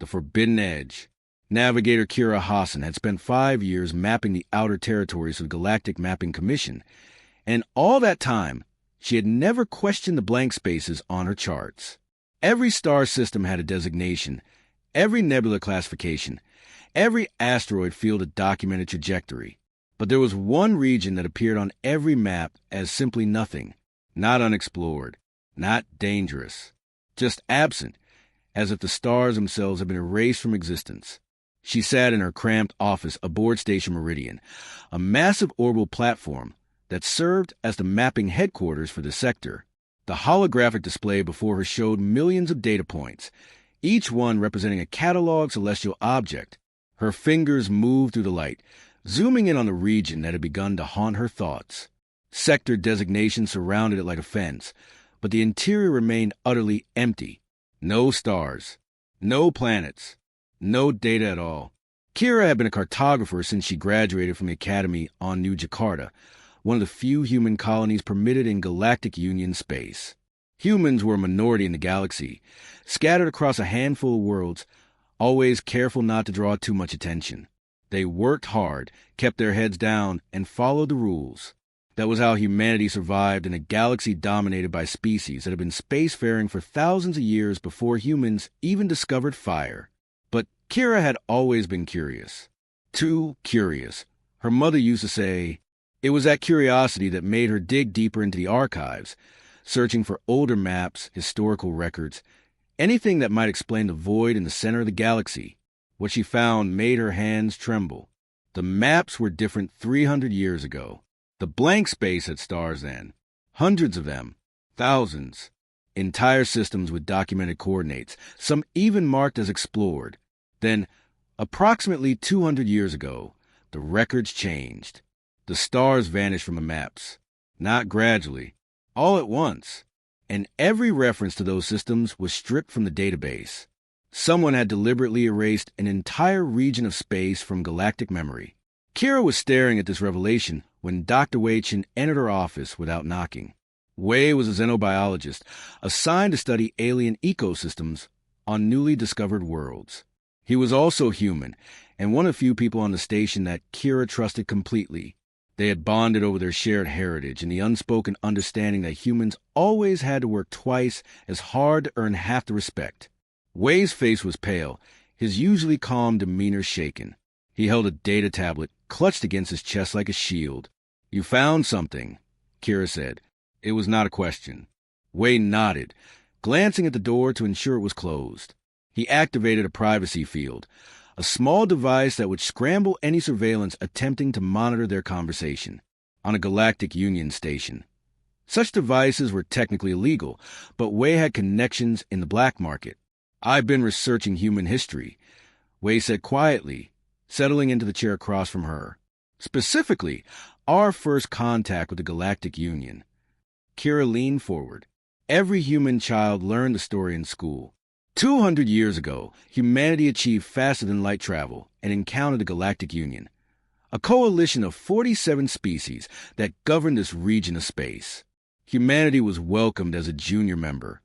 the Forbidden Edge. Navigator Kira Hassan had spent 5 years mapping the outer territories of the Galactic Mapping Commission, and all that time, she had never questioned the blank spaces on her charts. Every star system had a designation, every nebula classification, every asteroid field a documented trajectory. But there was one region that appeared on every map as simply nothing, not unexplored, not dangerous, just absent, as if the stars themselves had been erased from existence. She sat in her cramped office aboard Station Meridian, a massive orbital platform that served as the mapping headquarters for the sector. The holographic display before her showed millions of data points, each one representing a cataloged celestial object. Her fingers moved through the light, zooming in on the region that had begun to haunt her thoughts. Sector designations surrounded it like a fence, but the interior remained utterly empty. No stars, no planets, no data at all. Kira had been a cartographer since she graduated from the academy on New Jakarta, one of the few human colonies permitted in Galactic Union space. Humans were a minority in the galaxy, scattered across a handful of worlds, always careful not to draw too much attention. They worked hard, kept their heads down, and followed the rules. That was how humanity survived in a galaxy dominated by species that had been spacefaring for thousands of years before humans even discovered fire. But Kira had always been curious. Too curious. Her mother used to say, it was that curiosity that made her dig deeper into the archives, searching for older maps, historical records, anything that might explain the void in the center of the galaxy. What she found made her hands tremble. The maps were different 300 years ago. The blank space had stars then. Hundreds of them. Thousands. Entire systems with documented coordinates, some even marked as explored. Then, approximately 200 years ago, the records changed. The stars vanished from the maps. Not gradually. All at once. And every reference to those systems was stripped from the database. Someone had deliberately erased an entire region of space from galactic memory. Kira was staring at this revelation when Dr. Wei Chen entered her office without knocking. Wei was a xenobiologist assigned to study alien ecosystems on newly discovered worlds. He was also human, and one of the few people on the station that Kira trusted completely. They had bonded over their shared heritage and the unspoken understanding that humans always had to work twice as hard to earn half the respect. Wei's face was pale, his usually calm demeanor shaken. He held a data tablet clutched against his chest like a shield. "You found something," Kira said. It was not a question. Wei nodded, glancing at the door to ensure it was closed. He activated a privacy field, a small device that would scramble any surveillance attempting to monitor their conversation, on a Galactic Union station. Such devices were technically illegal, but Wei had connections in the black market. "I've been researching human history," Wei said quietly, settling into the chair across from her. "Specifically, our first contact with the Galactic Union." Kira leaned forward. Every human child learned the story in school. 200 years ago, humanity achieved faster-than-light travel and encountered the Galactic Union, a coalition of 47 species that governed this region of space. Humanity was welcomed as a junior member,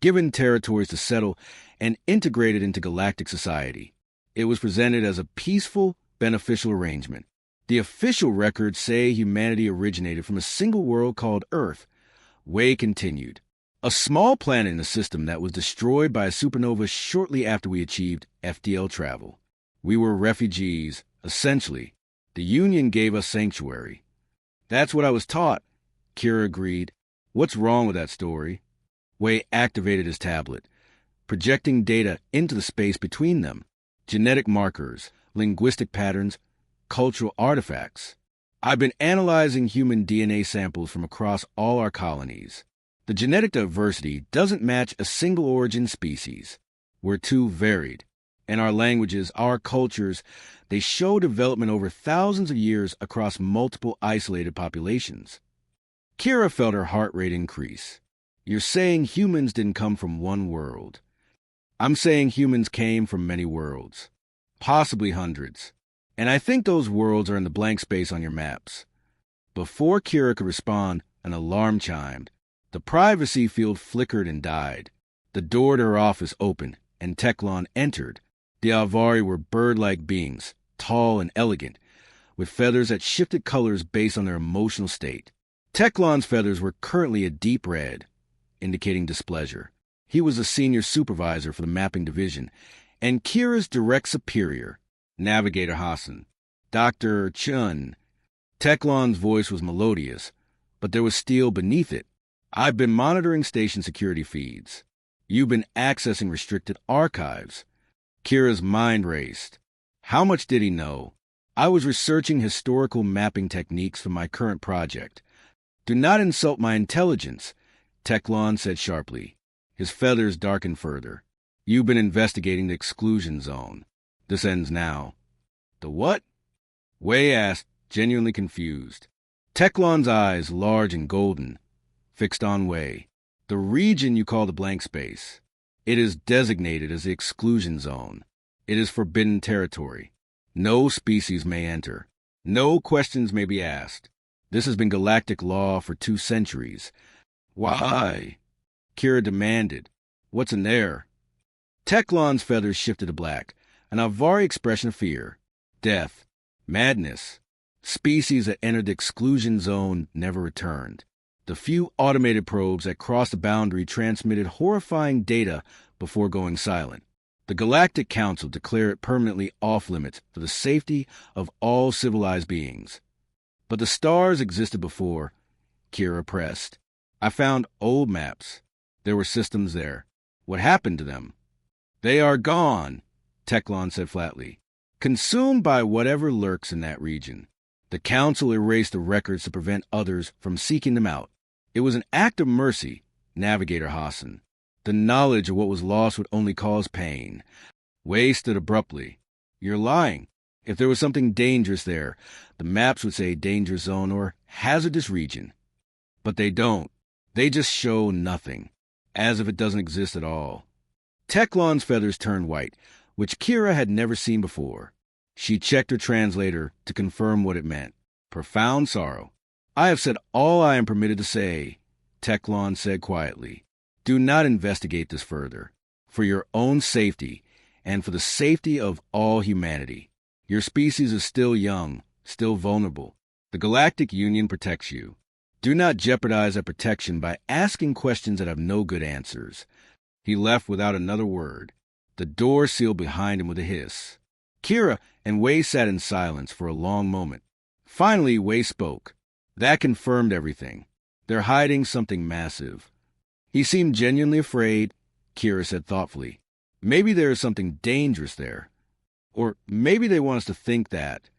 given territories to settle, and integrated into galactic society. It was presented as a peaceful, beneficial arrangement. The official records say humanity originated from a single world called Earth. Wei continued. A small planet in the system that was destroyed by a supernova shortly after we achieved FDL travel. We were refugees, essentially. The Union gave us sanctuary. "That's what I was taught," Kira agreed. "What's wrong with that story?" Wei activated his tablet, projecting data into the space between them. Genetic markers, linguistic patterns, cultural artifacts. "I've been analyzing human DNA samples from across all our colonies. The genetic diversity doesn't match a single origin species. We're too varied. And our languages, our cultures, they show development over thousands of years across multiple isolated populations." Kira felt her heart rate increase. "You're saying humans didn't come from one world." "I'm saying humans came from many worlds. Possibly hundreds. And I think those worlds are in the blank space on your maps." Before Kira could respond, an alarm chimed. The privacy field flickered and died. The door to her office opened, and Teclon entered, the Alvari were bird-like beings, tall and elegant, with feathers that shifted colors based on their emotional state. Teclon's feathers were currently a deep red, indicating displeasure. He was the senior supervisor for the mapping division, and Kira's direct superior, Navigator Hassan. Dr. Chun. Teclon's voice was melodious, but there was steel beneath it. I've been monitoring station security feeds. You've been accessing restricted archives. Kira's mind raced. How much did he know? I was researching historical mapping techniques for my current project. Do not insult my intelligence, Teclon said sharply. His feathers darkened further. You've been investigating the exclusion zone. This ends now. The what? Wei asked, genuinely confused. Teclon's eyes, large and golden, fixed on Wei. The region you call the blank space. It is designated as the exclusion zone. It is forbidden territory. No species may enter. No questions may be asked. This has been galactic law for 2 centuries. Why? Kira demanded. What's in there? Teclon's feathers shifted to black, an Alvari expression of fear, death, madness. Species that entered the exclusion zone never returned. The few automated probes that crossed the boundary transmitted horrifying data before going silent. The Galactic Council declared it permanently off-limits for the safety of all civilized beings. But the stars existed before, Kira pressed. I found old maps. There were systems there. What happened to them? They are gone, Teclon said flatly. Consumed by whatever lurks in that region. The Council erased the records to prevent others from seeking them out. It was an act of mercy, Navigator Hassan. The knowledge of what was lost would only cause pain. Wei stood abruptly. You're lying. If there was something dangerous there, the maps would say danger zone or hazardous region. But they don't. They just show nothing, as if it doesn't exist at all. Teclon's feathers turned white, which Kira had never seen before. She checked her translator to confirm what it meant. Profound sorrow. I have said all I am permitted to say, Teclon said quietly. Do not investigate this further. For your own safety, and for the safety of all humanity. Your species is still young, still vulnerable. The Galactic Union protects you. Do not jeopardize that protection by asking questions that have no good answers. He left without another word. The door sealed behind him with a hiss. Kira and Wei sat in silence for a long moment. Finally, Wei spoke. That confirmed everything. They're hiding something massive. He seemed genuinely afraid, Kira said thoughtfully. Maybe there is something dangerous there. Or maybe they want us to think that.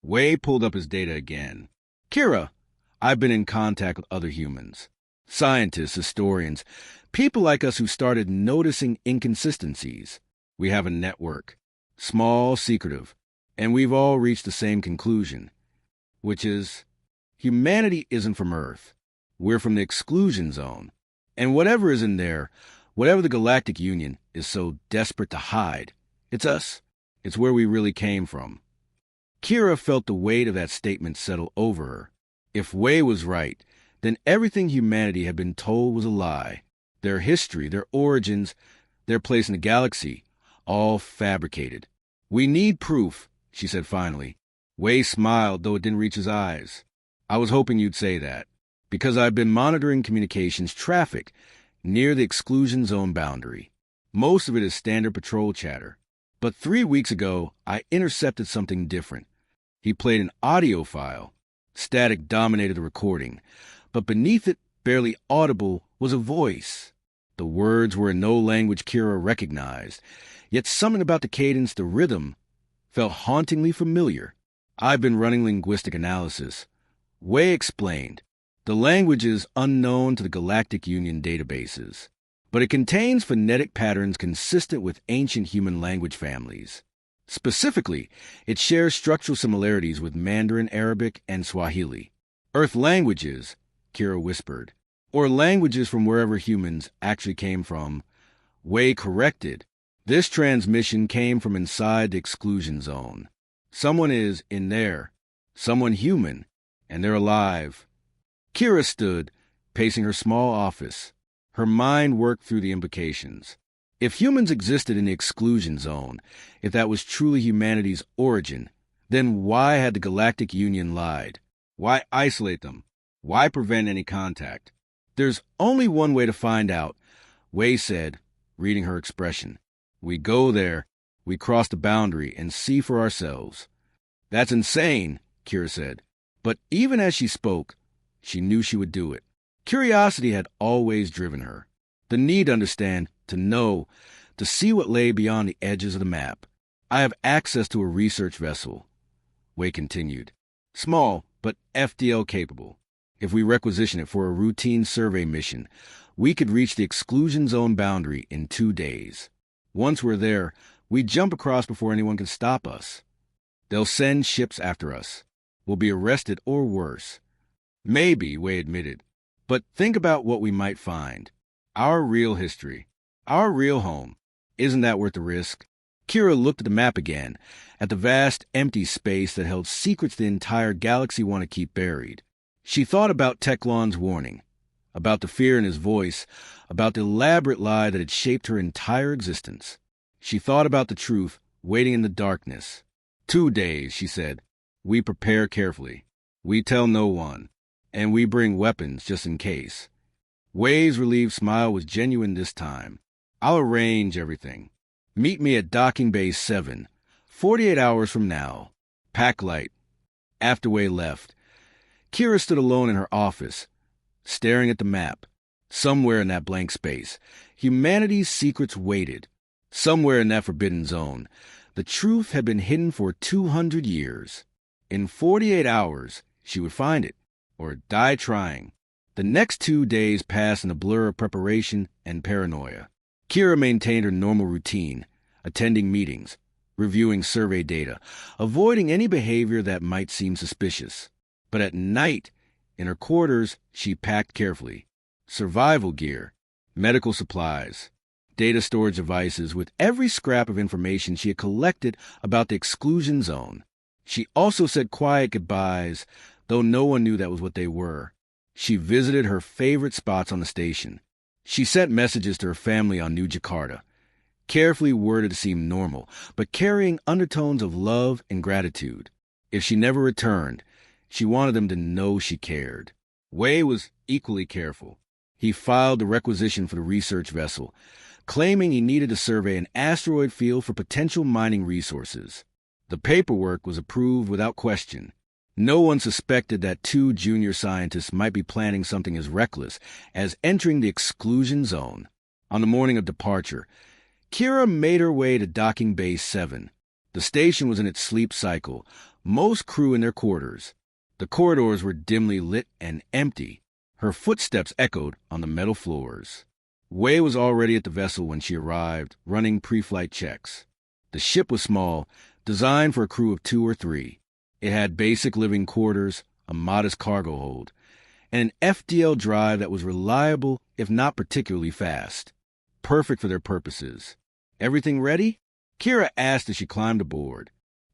Wei pulled up his data again. Kira, I've been in contact with other humans. Scientists, historians, people like us who started noticing inconsistencies. We have a network. Small, secretive. And we've all reached the same conclusion. Which is, humanity isn't from Earth. We're from the exclusion zone. And whatever is in there, whatever the Galactic Union is so desperate to hide, it's us. It's where we really came from. Kira felt the weight of that statement settle over her. If Wei was right, then everything humanity had been told was a lie. Their history, their origins, their place in the galaxy, all fabricated. We need proof, she said finally. Wei smiled, though it didn't reach his eyes. I was hoping you'd say that. Because I've been monitoring communications traffic near the exclusion zone boundary. Most of it is standard patrol chatter. But 3 weeks ago, I intercepted something different. He played an audio file. Static dominated the recording. But beneath it, barely audible, was a voice. The words were in no language Kira recognized. Yet something about the cadence, the rhythm, felt hauntingly familiar. I've been running linguistic analysis. Wei explained. The language is unknown to the Galactic Union databases, but it contains phonetic patterns consistent with ancient human language families. Specifically, it shares structural similarities with Mandarin, Arabic, and Swahili. Earth languages, Kira whispered, or languages from wherever humans actually came from. Wei corrected. This transmission came from inside the exclusion zone. Someone is in there, someone human, and they're alive. Kira stood, pacing her small office. Her mind worked through the implications. If humans existed in the exclusion zone, if that was truly humanity's origin, then why had the Galactic Union lied? Why isolate them? Why prevent any contact? There's only one way to find out, Wei said, reading her expression. We go there, we cross the boundary, and see for ourselves. That's insane, Kira said. But even as she spoke, she knew she would do it. Curiosity had always driven her. The need to understand, to know, to see what lay beyond the edges of the map. I have access to a research vessel, Wei continued. Small, but FDL capable. If we requisition it for a routine survey mission, we could reach the exclusion zone boundary in 2 days. Once we're there, we jump across before anyone can stop us. They'll send ships after us. We'll be arrested or worse. Maybe, Wei admitted. But think about what we might find. Our real history. Our real home. Isn't that worth the risk? Kira looked at the map again, at the vast, empty space that held secrets the entire galaxy want to keep buried. She thought about Teklon's warning, about the fear in his voice, about the elaborate lie that had shaped her entire existence. She thought about the truth, waiting in the darkness. 2 days, she said. We prepare carefully. We tell no one. And we bring weapons just in case. Wei's relieved smile was genuine this time. I'll arrange everything. Meet me at Docking Bay 7, 48 hours from now. Pack light. After Wei left, Kira stood alone in her office, staring at the map. Somewhere in that blank space, humanity's secrets waited. Somewhere in that forbidden zone, the truth had been hidden for 200 years. In 48 hours, she would find it, or die trying. The next 2 days passed in a blur of preparation and paranoia. Kira maintained her normal routine, attending meetings, reviewing survey data, avoiding any behavior that might seem suspicious. But at night, in her quarters, she packed carefully. Survival gear, medical supplies, data storage devices with every scrap of information she had collected about the exclusion zone. She also said quiet goodbyes, though no one knew that was what they were. She visited her favorite spots on the station. She sent messages to her family on New Jakarta, carefully worded to seem normal, but carrying undertones of love and gratitude. If she never returned, she wanted them to know she cared. Wei was equally careful. He filed the requisition for the research vessel, claiming he needed to survey an asteroid field for potential mining resources. The paperwork was approved without question. No one suspected that 2 junior scientists might be planning something as reckless as entering the exclusion zone. On the morning of departure, Kira made her way to Docking Bay 7. The station was in its sleep cycle, most crew in their quarters. The corridors were dimly lit and empty. Her footsteps echoed on the metal floors. Wei was already at the vessel when she arrived, running pre-flight checks. The ship was small, designed for a crew of 2 or 3. It had basic living quarters, a modest cargo hold, and an FDL drive that was reliable, if not particularly fast. Perfect for their purposes. Everything ready? Kira asked as she climbed aboard.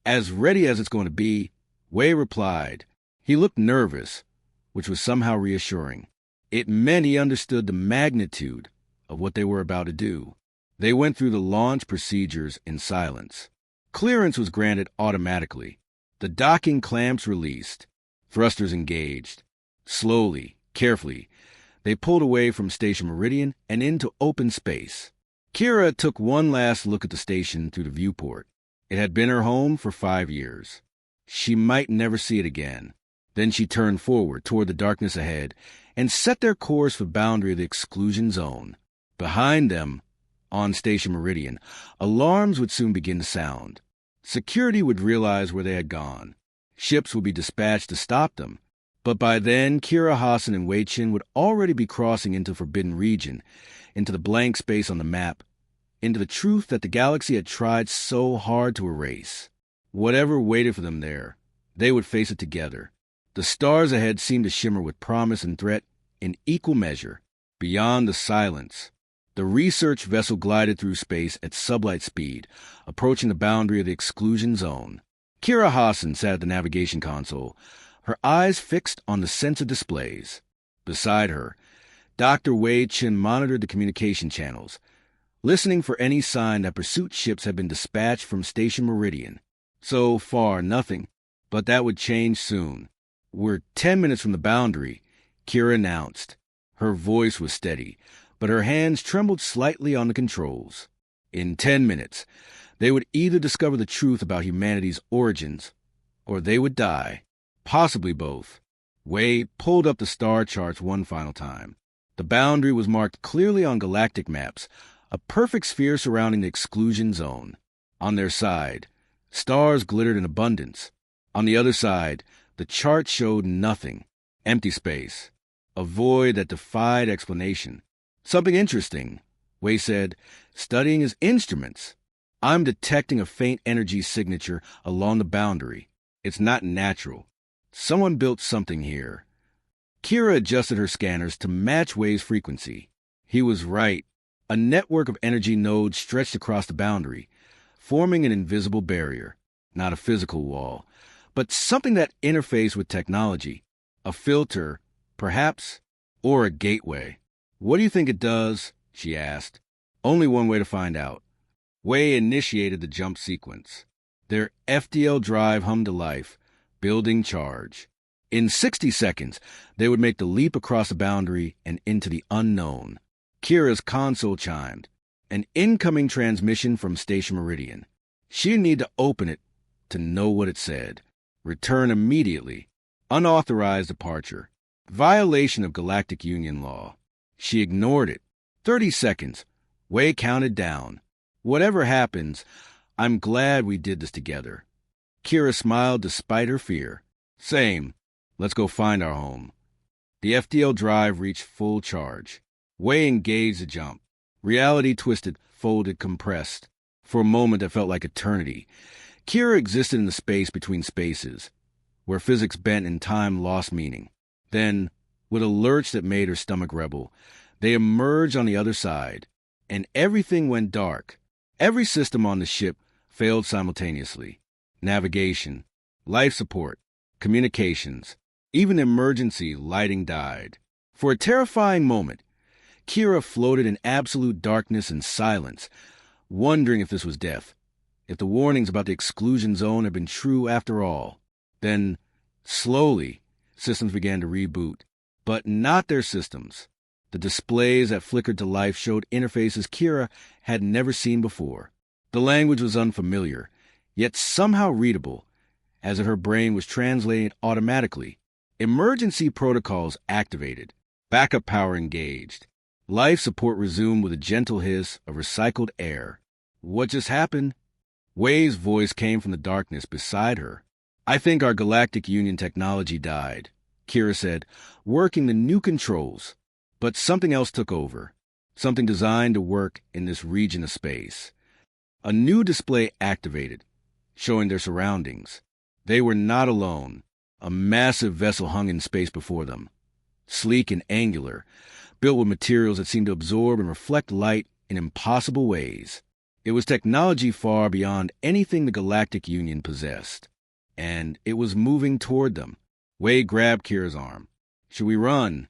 As ready as it's going to be, Wei replied. He looked nervous, which was somehow reassuring. It meant he understood the magnitude of what they were about to do. They went through the launch procedures in silence. Clearance was granted automatically. The docking clamps released, thrusters engaged. Slowly, carefully, they pulled away from Station Meridian and into open space. Kira took one last look at the station through the viewport. It had been her home for 5 years. She might never see it again. Then she turned forward toward the darkness ahead and set their course for the boundary of the exclusion zone. Behind them, on Station Meridian, alarms would soon begin to sound. Security would realize where they had gone. Ships would be dispatched to stop them. But by then, Kira Hassan and Wei Chin would already be crossing into Forbidden Region, into the blank space on the map, into the truth that the galaxy had tried so hard to erase. Whatever waited for them there, they would face it together. The stars ahead seemed to shimmer with promise and threat in equal measure. Beyond the silence, the research vessel glided through space at sublight speed, approaching the boundary of the exclusion zone. Kira Hassan sat at the navigation console, her eyes fixed on the sensor displays. Beside her, Dr. Wei Chin monitored the communication channels. listening for any sign that pursuit ships had been dispatched from Station Meridian. So far, nothing, but that would change soon. "We're 10 minutes from the boundary," Kira announced. Her voice was steady, but her hands trembled slightly on the controls. In 10 minutes, they would either discover the truth about humanity's origins, or they would die. Possibly both. Wei pulled up the star charts one final time. The boundary was marked clearly on galactic maps, a perfect sphere surrounding the exclusion zone. On their side, stars glittered in abundance. On the other side, the chart showed nothing. Empty space. A void that defied explanation. "Something interesting," Wei said, studying his instruments. "I'm detecting a faint energy signature along the boundary. It's not natural. Someone built something here." Kira adjusted her scanners to match Wei's frequency. He was right. A network of energy nodes stretched across the boundary, forming an invisible barrier. Not a physical wall, but something that interfaced with technology. A filter, perhaps, or a gateway. "What do you think it does?" she asked. Only one way to find out. Wei initiated the jump sequence. Their FTL drive hummed to life, building charge. In 60 seconds, they would make the leap across the boundary and into the unknown. Kira's console chimed. An incoming transmission from Station Meridian. She'd need to open it to know what it said. Return immediately. Unauthorized departure. Violation of Galactic Union law. She ignored it. 30 seconds. Wei counted down. "Whatever happens, I'm glad we did this together." Kira smiled despite her fear. "Same. Let's go find our home." The FTL drive reached full charge. Wei engaged the jump. Reality twisted, folded, compressed. For a moment that felt like eternity, Kira existed in the space between spaces, where physics bent and time lost meaning. Then, with a lurch that made her stomach rebel, they emerged on the other side, and everything went dark. Every system on the ship failed simultaneously. Navigation, life support, communications, even emergency lighting died. For a terrifying moment, Kira floated in absolute darkness and silence, wondering if this was death, if the warnings about the exclusion zone had been true after all. Then, slowly, systems began to reboot, but not their systems. The displays that flickered to life showed interfaces Kira had never seen before. The language was unfamiliar, yet somehow readable, as if her brain was translating it automatically. Emergency protocols activated. Backup power engaged. Life support resumed with a gentle hiss of recycled air. "What just happened?" Wei's voice came from the darkness beside her. "I think our Galactic Union technology died," Kira said, working the new controls. But something else took over. Something designed to work in this region of space. A new display activated, showing their surroundings. They were not alone. A massive vessel hung in space before them. Sleek and angular, built with materials that seemed to absorb and reflect light in impossible ways. It was technology far beyond anything the Galactic Union possessed. And it was moving toward them. Wei grabbed Kira's arm. "Should we run?"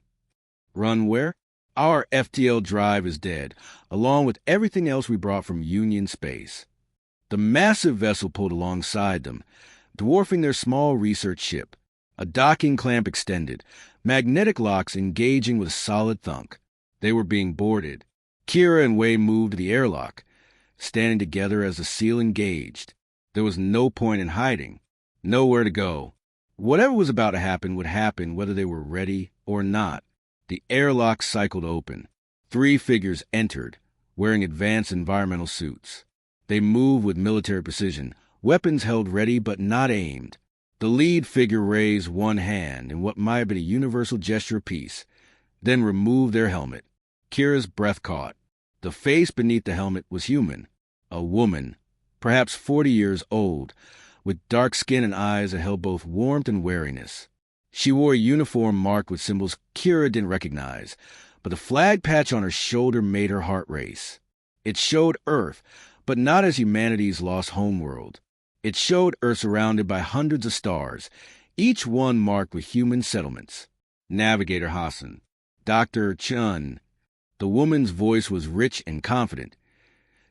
"Run where?" "Our FTL drive is dead, along with everything else we brought from Union space." The massive vessel pulled alongside them, dwarfing their small research ship. A docking clamp extended, magnetic locks engaging with a solid thunk. They were being boarded. Kira and Wei moved to the airlock, standing together as the seal engaged. There was no point in hiding, nowhere to go. Whatever was about to happen would happen whether they were ready or not. The airlock cycled open. 3 figures entered, wearing advanced environmental suits. They moved with military precision, weapons held ready but not aimed. The lead figure raised one hand in what might have been a universal gesture of peace, then removed their helmet. Kira's breath caught. The face beneath the helmet was human. A woman, perhaps 40 years old, with dark skin and eyes that held both warmth and wariness. She wore a uniform marked with symbols Kira didn't recognize, but the flag patch on her shoulder made her heart race. It showed Earth, but not as humanity's lost homeworld. It showed Earth surrounded by hundreds of stars, each one marked with human settlements. Navigator Hassan. Dr. Chun. The woman's voice was rich and confident.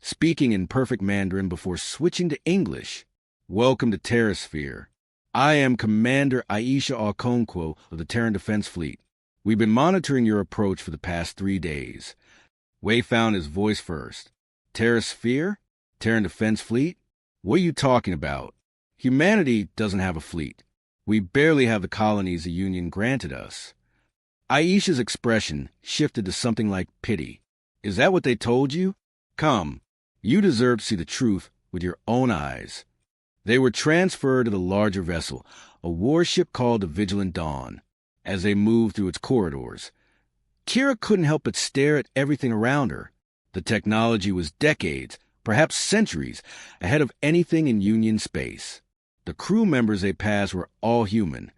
speaking in perfect Mandarin before switching to English. "Welcome to Terrasphere. I am Commander Aisha Okonkwo of the Terran Defense Fleet. We've been monitoring your approach for the past 3 days." Wei found his voice first. "Terrasphere? Terran Defense Fleet? What are you talking about? Humanity doesn't have a fleet. We barely have the colonies the Union granted us." Aisha's expression shifted to something like pity. "Is that what they told you? Come, you deserve to see the truth with your own eyes." They were transferred to the larger vessel, a warship called the Vigilant Dawn. As they moved through its corridors, Kira couldn't help but stare at everything around her. The technology was decades, perhaps centuries, ahead of anything in Union space. The crew members they passed were all human,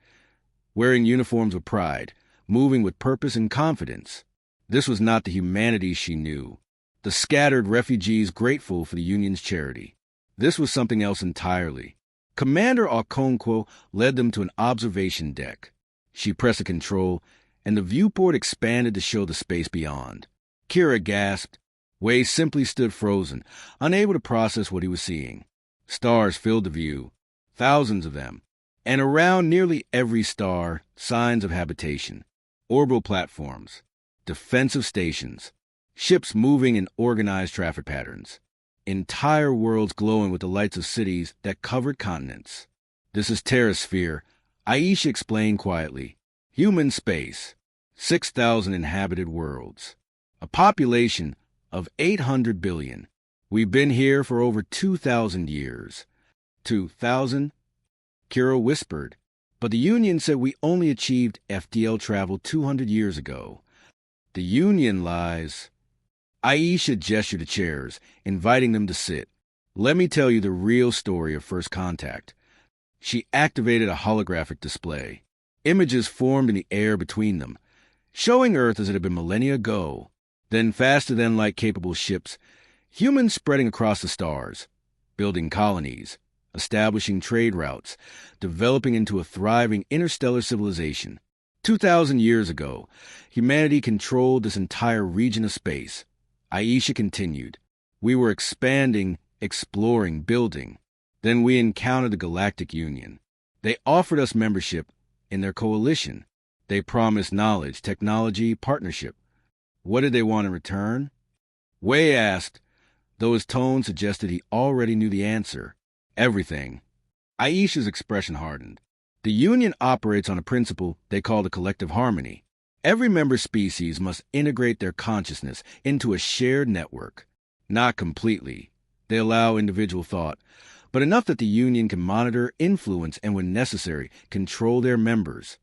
wearing uniforms of pride, moving with purpose and confidence. This was not the humanity she knew, the scattered refugees grateful for the Union's charity. This was something else entirely. Commander Okonkwo led them to an observation deck. She pressed a control, and the viewport expanded to show the space beyond. Kira gasped. Wei simply stood frozen, unable to process what he was seeing. Stars filled the view, thousands of them, and around nearly every star, signs of habitation, orbital platforms, defensive stations, ships moving in organized traffic patterns, entire worlds glowing with the lights of cities that covered continents. "This is Terrasphere," Aisha explained quietly. "Human space, 6,000 inhabited worlds, a population of 800 billion. We've been here for over 2,000 years. 2,000? Kira whispered. But the Union said we only achieved FDL travel 200 years ago. The Union lies. Aisha gestured to chairs, inviting them to sit. "Let me tell you the real story of First Contact." She activated a holographic display. Images formed in the air between them, showing Earth as it had been millennia ago. Then faster-than-light capable ships, humans spreading across the stars, building colonies, establishing trade routes, developing into a thriving interstellar civilization. 2,000 years ago, humanity controlled this entire region of space. Aisha continued. "We were expanding, exploring, building. Then we encountered the Galactic Union. They offered us membership in their coalition. They promised knowledge, technology, partnership. What did they want in return?" Wei asked, though his tone suggested he already knew the answer. "Everything." Aisha's expression hardened. "The Union operates on a principle they call the collective harmony. Every member species must integrate their consciousness into a shared network. Not completely. They allow individual thought, but enough that the Union can monitor, influence, and when necessary, control their members."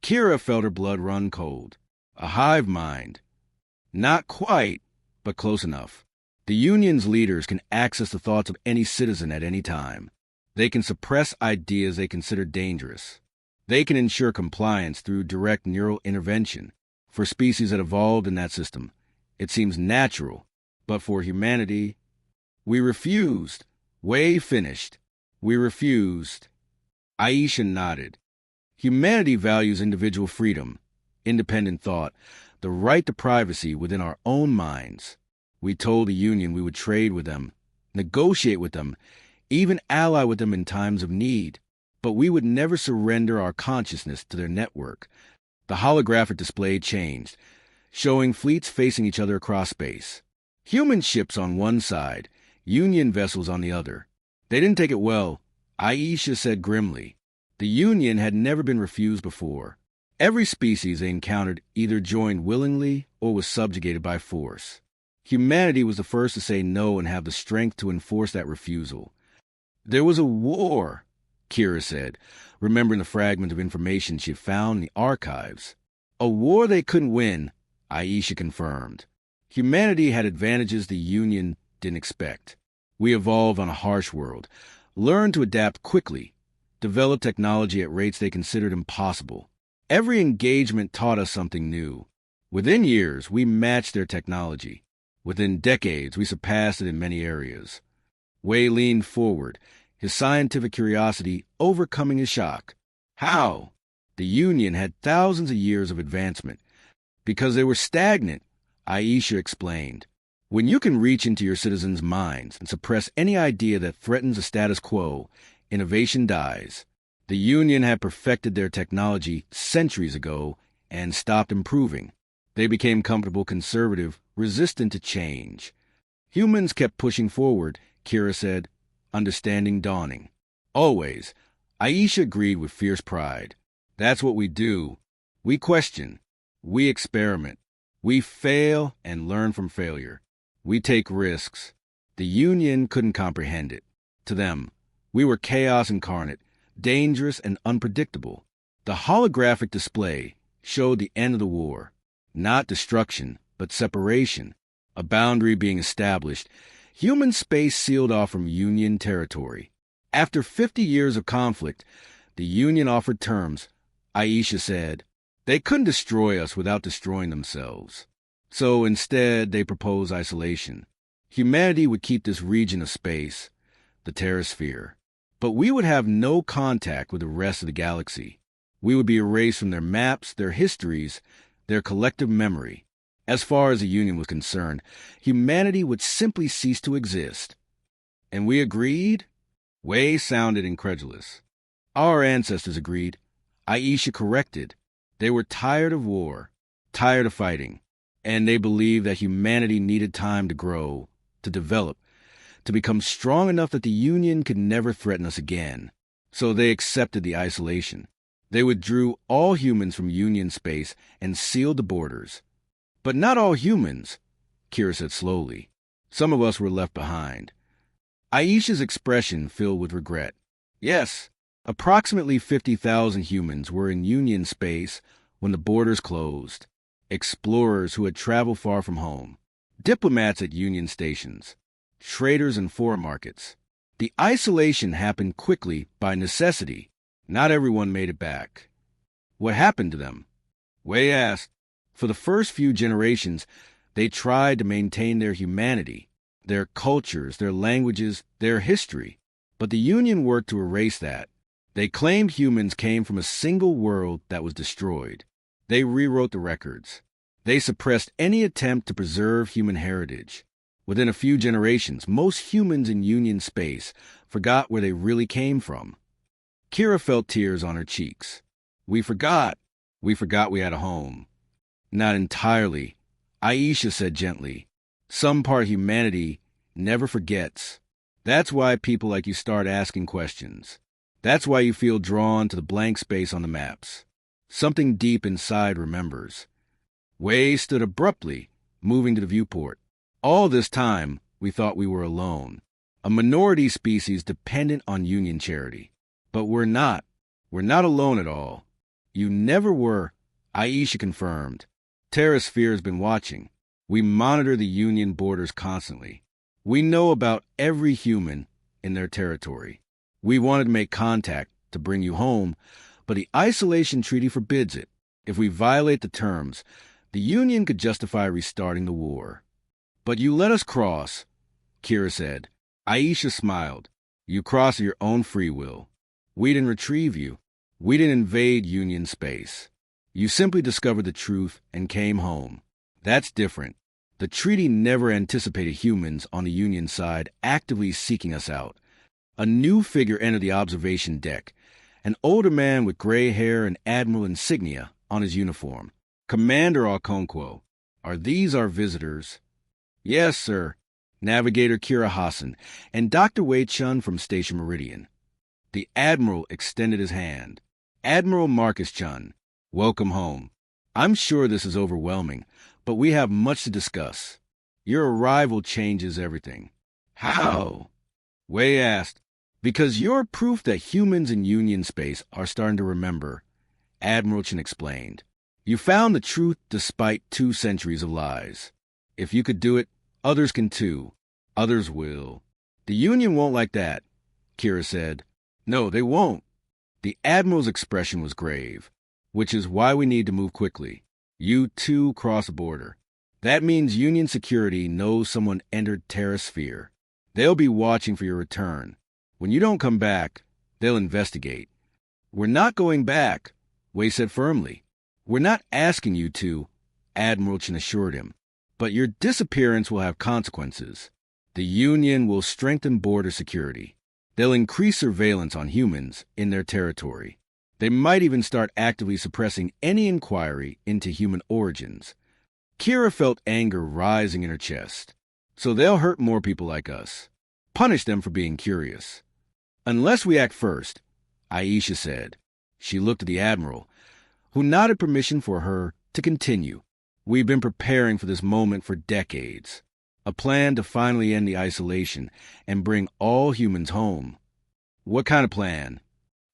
Kira felt her blood run cold. A hive mind. Not quite, but close enough. The Union's leaders can access the thoughts of any citizen at any time. They can suppress ideas they consider dangerous. They can ensure compliance through direct neural intervention. For species that evolved in that system, it seems natural. But for humanity, we refused. Wei finished. "We refused." Aisha nodded. "Humanity values individual freedom, independent thought, the right to privacy within our own minds. We told the Union we would trade with them, negotiate with them, even ally with them in times of need. But we would never surrender our consciousness to their network." The holographic display changed, showing fleets facing each other across space. Human ships on one side, Union vessels on the other. They didn't take it well, Aisha said grimly. The Union had never been refused before. Every species they encountered either joined willingly or was subjugated by force. Humanity was the first to say no and have the strength to enforce that refusal. "There was a war," Kira said, remembering the fragment of information she had found in the archives. "A war they couldn't win," Aisha confirmed. "Humanity had advantages the Union didn't expect. We evolved on a harsh world, learned to adapt quickly, developed technology at rates they considered impossible. Every engagement taught us something new. Within years, we matched their technology. Within decades, we surpassed it in many areas." Wei leaned forward, his scientific curiosity overcoming his shock. "How?" "The Union had thousands of years of advancement. Because they were stagnant," Aisha explained. When you can reach into your citizens' minds and suppress any idea that threatens the status quo, innovation dies. The Union had perfected their technology centuries ago and stopped improving. They became comfortable, conservative, resistant to change. Humans kept pushing forward, Kira said, understanding dawning. Always. Aisha agreed with fierce pride. That's what we do. We question. We experiment. We fail and learn from failure. We take risks. The Union couldn't comprehend it. To them, we were chaos incarnate, dangerous and unpredictable. The holographic display showed the end of the war. Not destruction, but separation. A boundary being established. Human space sealed off from Union territory. After 50 years of conflict, the Union offered terms. Aisha said, they couldn't destroy us without destroying themselves. So instead, they proposed isolation. Humanity would keep this region of space, the Terrasphere. But we would have no contact with the rest of the galaxy. We would be erased from their maps, their histories, their collective memory. As far as the Union was concerned, humanity would simply cease to exist. And we agreed? Wei sounded incredulous. Our ancestors agreed. Aisha corrected. They were tired of war, tired of fighting, and they believed that humanity needed time to grow, to develop, to become strong enough that the Union could never threaten us again. So they accepted the isolation. They withdrew all humans from Union space and sealed the borders. But not all humans, Kira said slowly. Some of us were left behind. Aisha's expression filled with regret. Yes, approximately 50,000 humans were in Union space when the borders closed. Explorers who had traveled far from home. Diplomats at Union stations. Traders in foreign markets. The isolation happened quickly by necessity. Not everyone made it back. What happened to them? Wei asked. For the first few generations, they tried to maintain their humanity, their cultures, their languages, their history. But the Union worked to erase that. They claimed humans came from a single world that was destroyed. They rewrote the records. They suppressed any attempt to preserve human heritage. Within a few generations, most humans in Union space forgot where they really came from. Kira felt tears on her cheeks. We forgot. We forgot we had a home. Not entirely, Aisha said gently. Some part humanity never forgets. That's why people like you start asking questions. That's why you feel drawn to the blank space on the maps. Something deep inside remembers. Wei stood abruptly, moving to the viewport. All this time, we thought we were alone. A minority species dependent on Union charity. But we're not. We're not alone at all. You never were, Aisha confirmed. Terrasphere has been watching. We monitor the Union borders constantly. We know about every human in their territory. We wanted to make contact to bring you home, but the isolation treaty forbids it. If we violate the terms, the Union could justify restarting the war. But you let us cross, Kira said. Aisha smiled. You crossed of your own free will. We didn't retrieve you. We didn't invade Union space. You simply discovered the truth and came home. That's different. The treaty never anticipated humans on the Union side actively seeking us out. A new figure entered the observation deck, an older man with gray hair and admiral insignia on his uniform. Commander Okonkwo, are these our visitors? Yes, sir. Navigator Kira Hassan and Dr. Wei Chun from Station Meridian. The admiral extended his hand. Admiral Marcus Chun, welcome home. I'm sure this is overwhelming, but we have much to discuss. Your arrival changes everything. How? Wei asked. Because you're proof that humans in Union space are starting to remember, Admiral Chen explained. You found the truth despite 2 centuries of lies. If you could do it, others can too. Others will. The Union won't like that, Kira said. No, they won't. The Admiral's expression was grave, which is why we need to move quickly. You too cross the border. That means Union security knows someone entered Terrasphere. They'll be watching for your return. When you don't come back, they'll investigate. We're not going back, Wei said firmly. We're not asking you to, Admiral Chen assured him. But your disappearance will have consequences. The Union will strengthen border security. They'll increase surveillance on humans in their territory. They might even start actively suppressing any inquiry into human origins. Kira felt anger rising in her chest. So they'll hurt more people like us. Punish them for being curious. Unless we act first, Aisha said. She looked at the Admiral, who nodded permission for her to continue. We've been preparing for this moment for decades. A plan to finally end the isolation and bring all humans home. What kind of plan?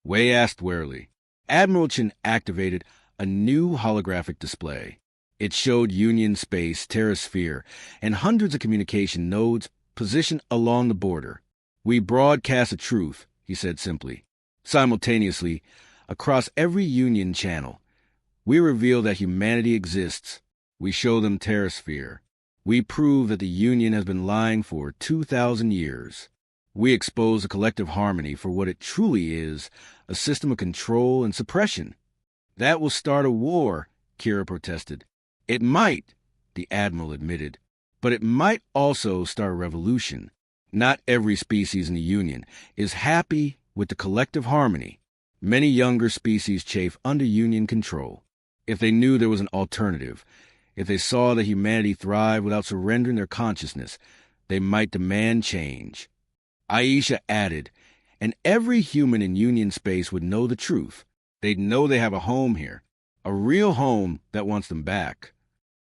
Wei asked warily. Admiral Chen activated a new holographic display. It showed Union space, Terrasphere, and hundreds of communication nodes positioned along the border. We broadcast the truth, he said simply. Simultaneously, across every Union channel, we reveal that humanity exists. We show them Terrasphere. We prove that the Union has been lying for 2,000 years. We expose the collective harmony for what it truly is, a system of control and suppression. That will start a war, Kira protested. It might, the Admiral admitted, but it might also start a revolution. Not every species in the Union is happy with the collective harmony. Many younger species chafe under Union control. If they knew there was an alternative, if they saw that humanity thrived without surrendering their consciousness, they might demand change. Aisha added, and every human in Union space would know the truth. They'd know they have a home here, a real home that wants them back.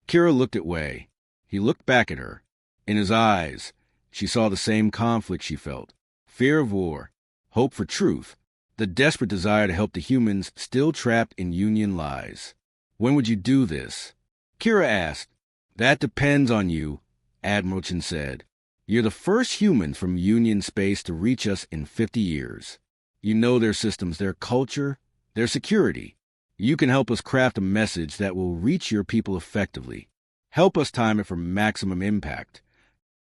Kira looked at Wei. He looked back at her. In his eyes, she saw the same conflict she felt. Fear of war, hope for truth, the desperate desire to help the humans still trapped in Union lies. When would you do this? Kira asked. That depends on you, Admiral Chen said. You're the first human from Union space to reach us in 50 years. You know their systems, their culture, their security. You can help us craft a message that will reach your people effectively. Help us time it for maximum impact.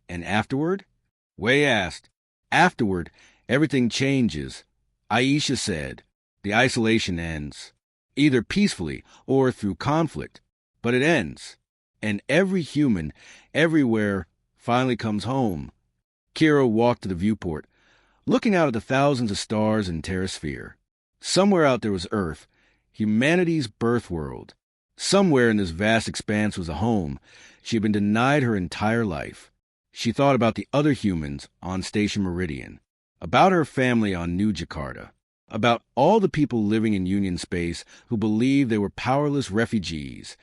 And afterward? Wei asked. Afterward, everything changes. Aisha said. The isolation ends. Either peacefully or through conflict. But it ends. And every human, everywhere, finally comes home. Kira walked to the viewport, looking out at the thousands of stars in Terrasphere. Somewhere out there was Earth, humanity's birth world. Somewhere in this vast expanse was a home she had been denied her entire life. She thought about the other humans on Station Meridian, about her family on New Jakarta, about all the people living in Union space who believed they were powerless refugees,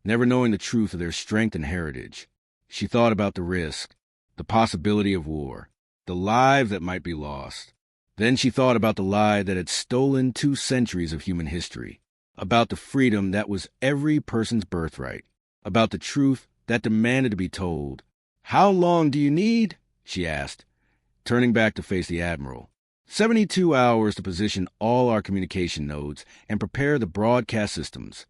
never knowing the truth of their strength and heritage. She thought about the risk, the possibility of war, the lives that might be lost. Then she thought about the lie that had stolen 2 centuries of human history, about the freedom that was every person's birthright, about the truth that demanded to be told. How long do you need? She asked, turning back to face the Admiral. 72 hours to position all our communication nodes and prepare the broadcast systems.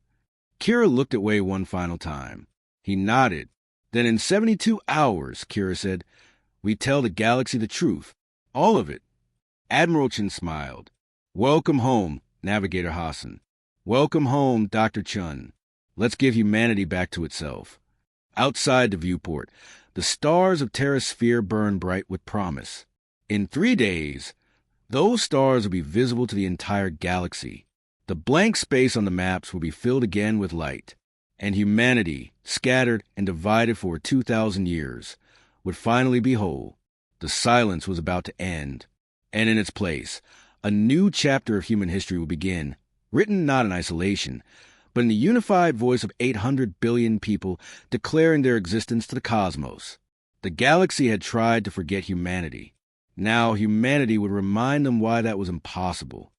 Kira looked at Wei one final time. He nodded. Then in 72 hours, Kira said, we tell the galaxy the truth. All of it. Admiral Chen smiled. Welcome home, Navigator Hassan. Welcome home, Dr. Chun. Let's give humanity back to itself. Outside the viewport, the stars of Terrasphere burn bright with promise. In 3 days, those stars will be visible to the entire galaxy. The blank space on the maps will be filled again with light, and humanity, scattered and divided for 2,000 years, would finally be whole. The silence was about to end, and in its place, a new chapter of human history will begin, written not in isolation, but in the unified voice of 800 billion people declaring their existence to the cosmos. The galaxy had tried to forget humanity. Now humanity would remind them why that was impossible.